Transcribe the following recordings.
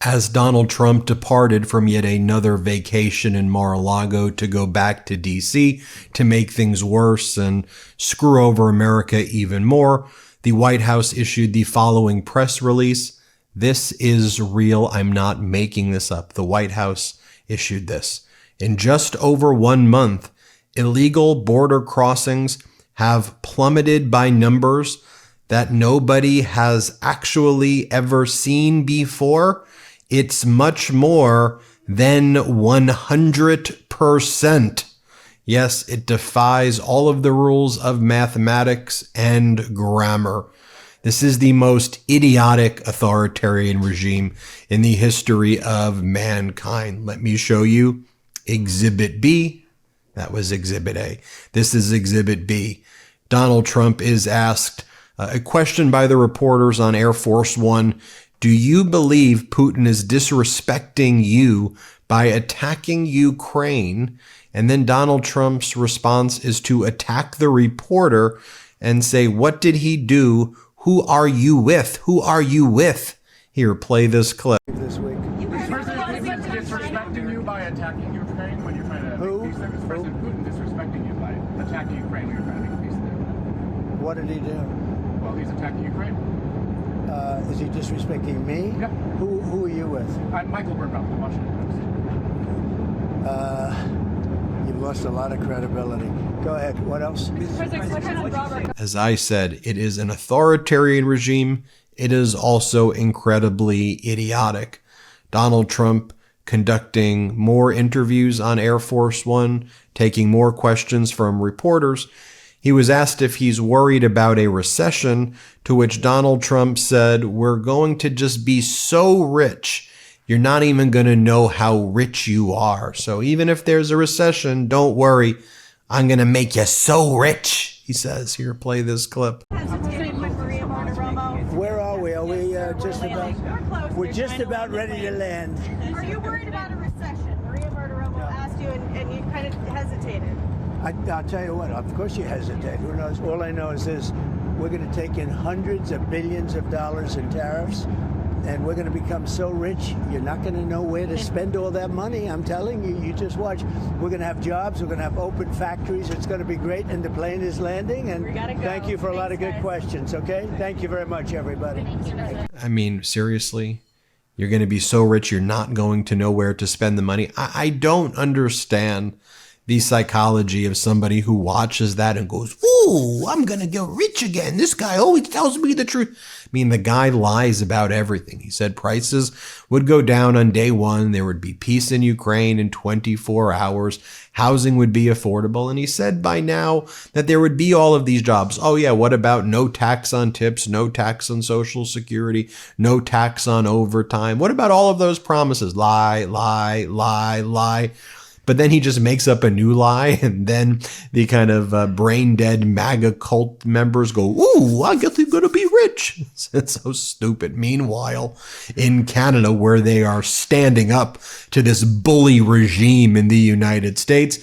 As Donald Trump departed from yet another vacation in Mar-a-Lago to go back to D.C. to make things worse and screw over America even more, the White House issued the following press release. This is real. I'm not making this up. The White House issued this. In just over 1 month, illegal border crossings have plummeted by numbers that nobody has actually ever seen before. It's much more than 100%. Yes, it defies all of the rules of mathematics and grammar. This is the most idiotic authoritarian regime in the history of mankind. Let me show you Exhibit B. That was Exhibit A. This is Exhibit B. Donald Trump is asked a question by the reporters on Air Force One. Do you believe Putin is disrespecting you by attacking Ukraine? And then Donald Trump's response is to attack the reporter and say, what did he do? Who are you with? Who are you with? Here, play this clip. This week. President Putin disrespecting you by attacking Ukraine when you're trying to make peace there? Is President Putin disrespecting you by attacking Ukraine when you're trying to make peace there? What did he do? Well, he's attacking Ukraine. Is he disrespecting me? Yeah. Who are you with? I'm Michael Burnbaum, the Washington Post. You've lost a lot of credibility. Go ahead. What else? As I said, it is an authoritarian regime. It is also incredibly idiotic. Donald Trump conducting more interviews on Air Force One, taking more questions from reporters. He was asked if he's worried about a recession, to which Donald Trump said, we're going to just be so rich, you're not even going to know how rich you are. So even if there's a recession, don't worry, I'm going to make you so rich, he says. Here, play this clip. Where are we? Are we just about? We're just about ready to land. Are you worried about a recession? Maria Bartiromo asked you, and you kind of hesitated. I'll tell you what, of course you hesitate. Who knows? All I know is this. We're going to take in hundreds of billions of dollars in tariffs, and we're going to become so rich, you're not going to know where to spend all that money. I'm telling you, you just watch. We're going to have jobs. We're going to have open factories. It's going to be great, and the plane is landing. And thank you for a lot of good questions, okay? Thank you very much, everybody. I mean, seriously? You're going to be so rich, you're not going to know where to spend the money? I don't understand the psychology of somebody who watches that and goes, ooh, I'm going to get rich again. This guy always tells me the truth. I mean, the guy lies about everything. He said prices would go down on day one. There would be peace in Ukraine in 24 hours. Housing would be affordable. And he said by now that there would be all of these jobs. Oh yeah, what about no tax on tips, no tax on Social Security, no tax on overtime? What about all of those promises? Lie, lie, lie, lie. But then he just makes up a new lie, and then the kind of brain-dead MAGA cult members go, ooh, I guess they're going to be rich. It's so stupid. Meanwhile, in Canada, where they are standing up to this bully regime in the United States,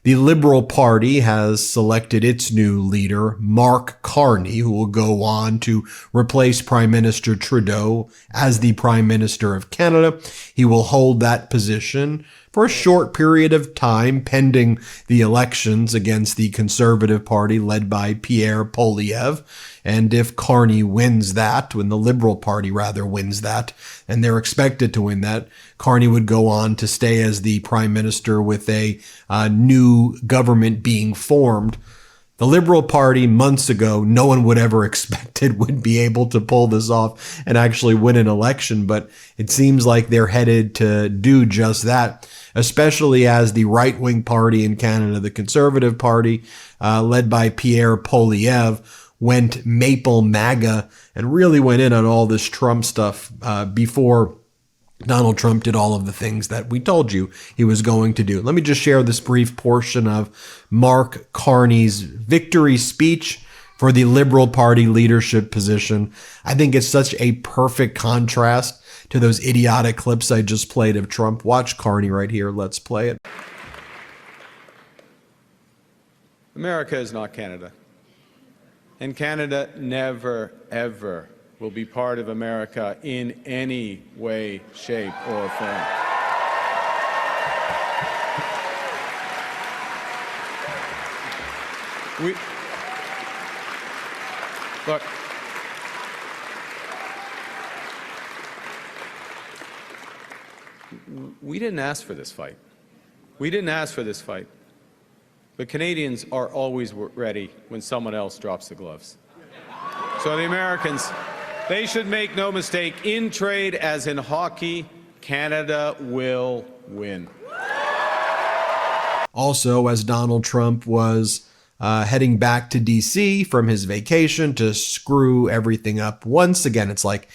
the Liberal Party has selected its new leader, Mark Carney, who will go on to replace Prime Minister Trudeau as the Prime Minister of Canada. He will hold that position for a short period of time pending the elections against the Conservative Party led by Pierre Poilievre. And if Carney wins that, when the Liberal Party rather wins that, and they're expected to win that, Carney would go on to stay as the Prime Minister with a new government being formed. The Liberal Party months ago, no one would ever expected would be able to pull this off and actually win an election, but it seems like they're headed to do just that, especially as the right-wing party in Canada, the Conservative Party, led by Pierre Poilievre, went maple MAGA and really went in on all this Trump stuff before Donald Trump did all of the things that we told you he was going to do. Let me just share this brief portion of Mark Carney's victory speech for the Liberal Party leadership position. I think it's such a perfect contrast to those idiotic clips I just played of Trump. Watch Carney right here. Let's play it. America is not Canada. And Canada never, ever will be part of America in any way, shape, or form. Look, we didn't ask for this fight. We didn't ask for this fight. But Canadians are always ready when someone else drops the gloves. So the Americans, they should make no mistake, in trade as in hockey, Canada will win. Also, as Donald Trump was heading back to D.C. from his vacation to screw everything up once again, it's like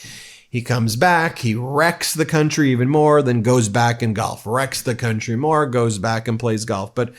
he comes back, he wrecks the country even more, then goes back and golf, wrecks the country more, goes back and plays golf. But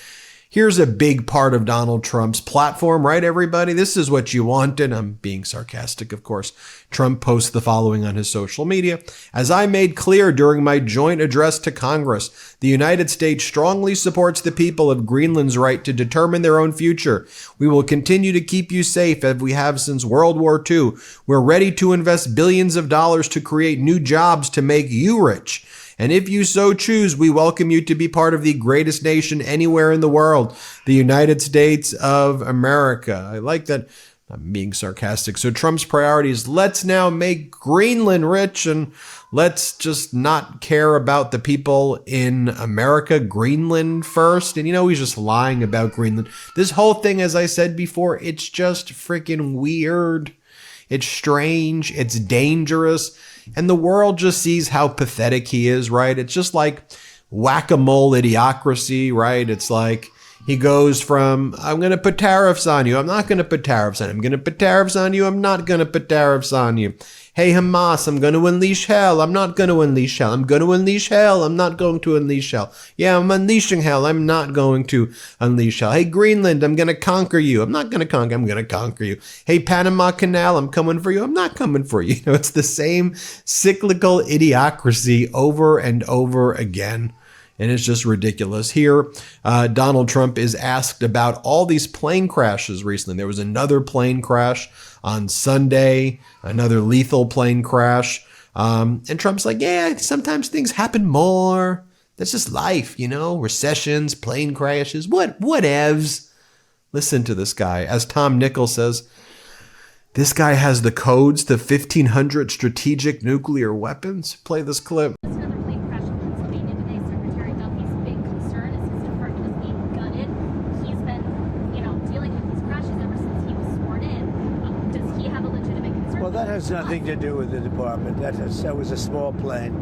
here's a big part of Donald Trump's platform, right, everybody? This is what you wanted. I'm being sarcastic, of course. Trump posts the following on his social media. As I made clear during my joint address to Congress, the United States strongly supports the people of Greenland's right to determine their own future. We will continue to keep you safe as we have since World War II. We're ready to invest billions of dollars to create new jobs to make you rich. And if you so choose, we welcome you to be part of the greatest nation anywhere in the world, the United States of America. I like that. I'm being sarcastic. So Trump's priority is let's now make Greenland rich and let's just not care about the people in America, Greenland first. And he's just lying about Greenland. This whole thing, as I said before, it's just freaking weird. It's strange. It's dangerous. And the world just sees how pathetic he is, right? It's just like whack-a-mole idiocracy, right? It's like he goes from, I'm going to put tariffs on you. I'm not going to put tariffs on you. I'm going to put tariffs on you. I'm not going to put tariffs on you. Hey, Hamas, I'm going to unleash hell. I'm not going to unleash hell. I'm going to unleash hell. I'm not going to unleash hell. Yeah, I'm unleashing hell. I'm not going to unleash hell. Hey, Greenland, I'm going to conquer you. I'm not going to conquer. I'm going to conquer you. Hey, Panama Canal, I'm coming for you. I'm not coming for you. It's the same cyclical idiocracy over and over again. And it's just ridiculous. Here, Donald Trump is asked about all these plane crashes recently. There was another plane crash on Sunday, another lethal plane crash. And Trump's like, yeah, sometimes things happen more. That's just life, recessions, plane crashes, whatevs. Listen to this guy. As Tom Nichols says, this guy has the codes to 1,500 strategic nuclear weapons. Play this clip. Well, that has nothing to do with the department. That was a small plane,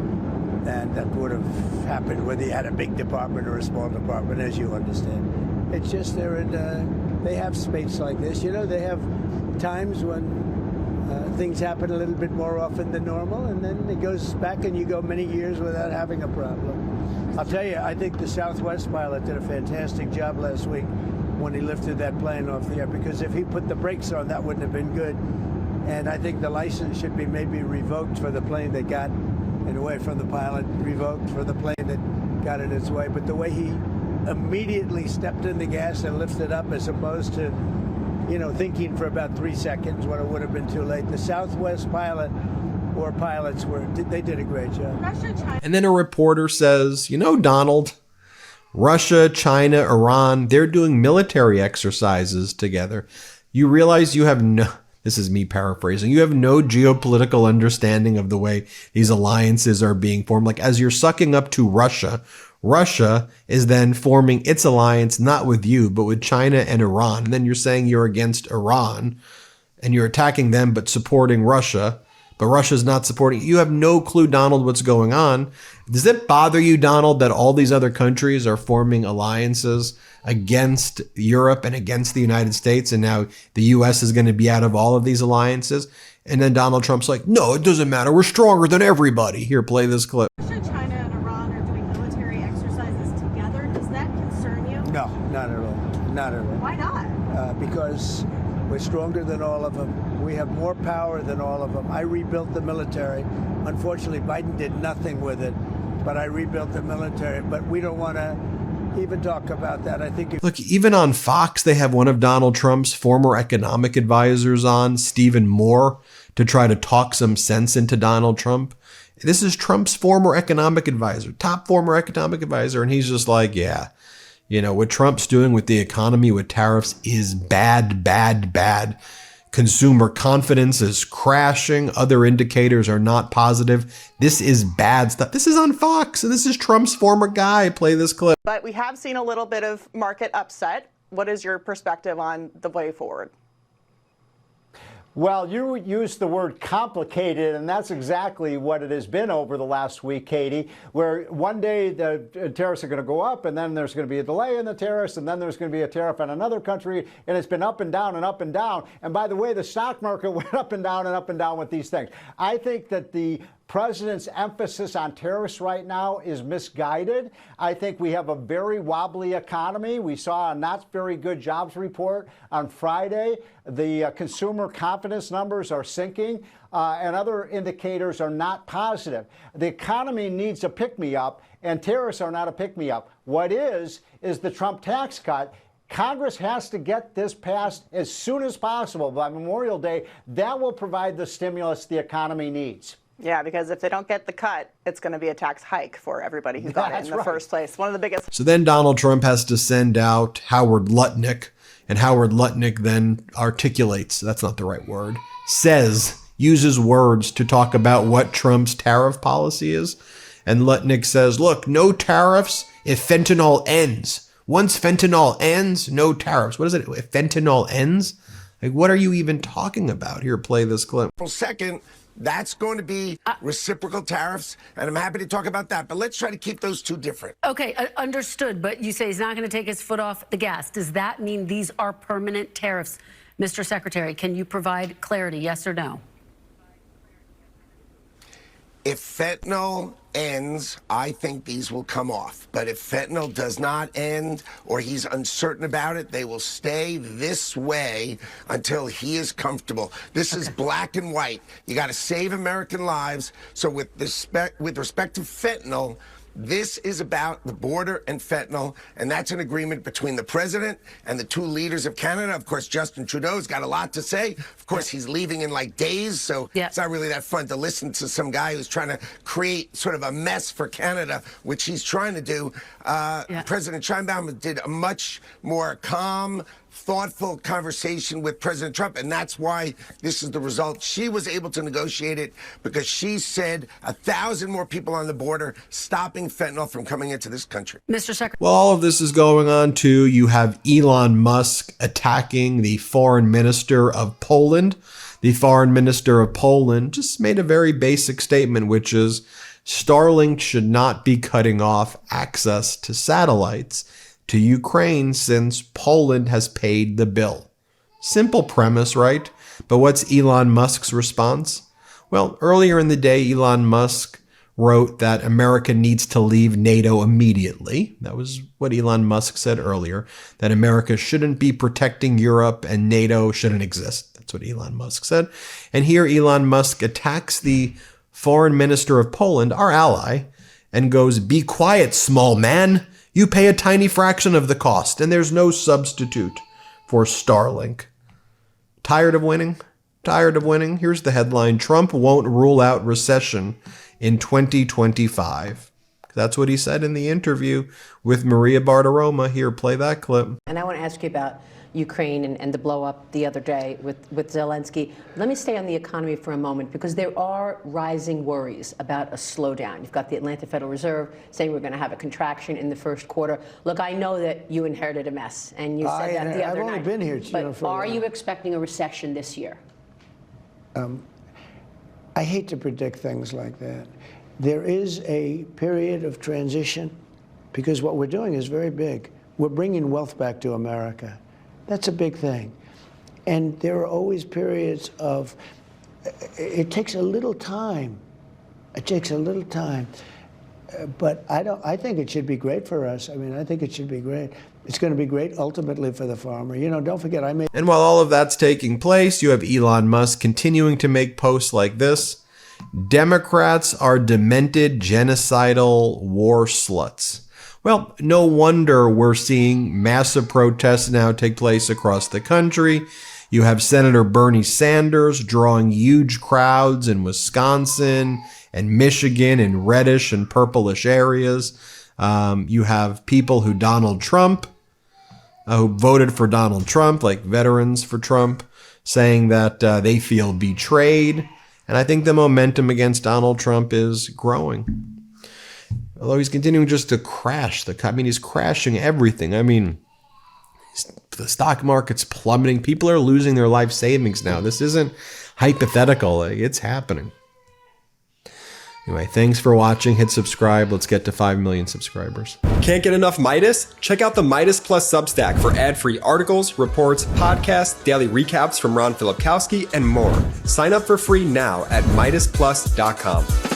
and that would have happened whether you had a big department or a small department, as you understand. It's just they have space like this. They have times when things happen a little bit more often than normal, and then it goes back and you go many years without having a problem. I'll tell you, I think the Southwest pilot did a fantastic job last week when he lifted that plane off the air, because if he put the brakes on, that wouldn't have been good. And I think the license should be maybe revoked for the plane that got in the way from the pilot, revoked for the plane that got in its way. But the way he immediately stepped in the gas and lifted up, as opposed to, thinking for about 3 seconds when it would have been too late. The Southwest pilot or pilots they did a great job. Russia, China. And then a reporter says, Donald, Russia, China, Iran, they're doing military exercises together. You realize you have no... This is me paraphrasing. You have no geopolitical understanding of the way these alliances are being formed. Like, as you're sucking up to Russia, Russia is then forming its alliance, not with you, but with China and Iran. And then you're saying you're against Iran and you're attacking them, but supporting Russia. But Russia's not supporting. You have no clue, Donald, what's going on. Does it bother you, Donald, that all these other countries are forming alliances against Europe and against the United States, and now the U.S. is going to be out of all of these alliances? And then Donald Trump's like, no, it doesn't matter. We're stronger than everybody. Here, play this clip. Russia, China, and Iran are doing military exercises together. Does that concern you? No, not at all. Not at all. Why not? Because we're stronger than all of them. We have more power than all of them. I rebuilt the military. Unfortunately, Biden did nothing with it, but I rebuilt the military. But we don't want to, even talk about that. I think Look, even on Fox, they have one of Donald Trump's former economic advisors on, Stephen Moore, to try to talk some sense into Donald Trump. This is Trump's former economic advisor, top former economic advisor. And he's just like, yeah, you know, what Trump's doing with the economy with tariffs is bad, bad, bad. Consumer confidence is crashing. Other indicators are not positive. This is bad stuff. This is on Fox, and this is Trump's former guy. Play this clip. But we have seen a little bit of market upset. What is your perspective on the way forward? Well, you used the word complicated, and that's exactly what it has been over the last week, Katie, where one day the tariffs are going to go up, and then there's going to be a delay in the tariffs, and then there's going to be a tariff on another country, and it's been up and down and up and down. And by the way, the stock market went up and down and up and down with these things. I think that the president's emphasis on tariffs right now is misguided. I think we have a very wobbly economy. We saw a not very good jobs report on Friday. The consumer confidence numbers are sinking, and other indicators are not positive. The economy needs a pick-me-up, and tariffs are not a pick-me-up. What is the Trump tax cut. Congress has to get this passed as soon as possible by Memorial Day. That will provide the stimulus the economy needs. Yeah, because if they don't get the cut, it's going to be a tax hike for everybody who got it in the first place. One of the biggest. So then Donald Trump has to send out Howard Lutnick, and Howard Lutnick then articulates, that's not the right word, uses words to talk about what Trump's tariff policy is. And Lutnick says, look, no tariffs if fentanyl ends. Once fentanyl ends, no tariffs. What is it? If fentanyl ends? Like, what are you even talking about? Here, play this clip. Second, that's going to be reciprocal tariffs, and I'm happy to talk about that. But let's try to keep those two different. Okay, understood. But you say he's not going to take his foot off the gas. Does that mean these are permanent tariffs? Mr. Secretary, can you provide clarity, yes or no? If fentanyl ends, I think these will come off. But if fentanyl does not end or he's uncertain about it, they will stay this way until he is comfortable. This is black and white. You got to save American lives. So with respect to fentanyl, this is about the border and fentanyl, and that's an agreement between the president and the two leaders of Canada. Of course, Justin Trudeau's got a lot to say. Of course, he's leaving in like days, so it's not really that fun to listen to some guy who's trying to create sort of a mess for Canada, which he's trying to do. President Sheinbaum did a much more calm, thoughtful conversation with President Trump, and that's why this is the result. She was able to negotiate it because she said 1,000 more people on the border, stopping fentanyl from coming into this country. Mr. Secretary. Well, all of this is going on too. You have Elon Musk attacking the foreign minister of Poland. The foreign minister of Poland just made a very basic statement, which is Starlink should not be cutting off access to satellites to Ukraine since Poland has paid the bill. Simple premise, right? But what's Elon Musk's response? Well, earlier in the day, Elon Musk wrote that America needs to leave NATO immediately. That was what Elon Musk said earlier, that America shouldn't be protecting Europe and NATO shouldn't exist. That's what Elon Musk said. And here Elon Musk attacks the foreign minister of Poland, our ally, and goes, "Be quiet, small man. You pay a tiny fraction of the cost, and there's no substitute for Starlink." Tired of winning? Tired of winning? Here's the headline: Trump won't rule out recession in 2025. That's what he said in the interview with Maria Bartiromo. Here, play that clip. And I want to ask you about Ukraine and the blow up the other day with Zelensky. Let me stay on the economy for a moment, because there are rising worries about a slowdown. You've got the Atlanta Federal Reserve saying we're going to have a contraction in the first quarter. Look, I know that you inherited a mess, and you said that the other night. I've only been here, but are you expecting a recession this year? I hate to predict things like that. There is a period of transition, because what we're doing is very big. We're bringing wealth back to America. That's a big thing. And there are always periods of, it takes a little time. It takes a little time. But I think it should be great for us. I mean, I think it should be great. It's going to be great ultimately for the farmer. You know, don't forget, And while all of that's taking place, you have Elon Musk continuing to make posts like this: Democrats are demented, genocidal war sluts. Well, no wonder we're seeing massive protests now take place across the country. You have Senator Bernie Sanders drawing huge crowds in Wisconsin and Michigan in reddish and purplish areas. You have people who who voted for Donald Trump, like veterans for Trump, saying that they feel betrayed. And I think the momentum against Donald Trump is growing. Although he's continuing just to crash he's crashing everything. I mean, the stock market's plummeting. People are losing their life savings now. This isn't hypothetical. It's happening. Anyway, thanks for watching. Hit subscribe. Let's get to 5 million subscribers. Can't get enough Meidas? Check out the Meidas Plus Substack for ad-free articles, reports, podcasts, daily recaps from Ron Filipkowski, and more. Sign up for free now at MeidasPlus.com.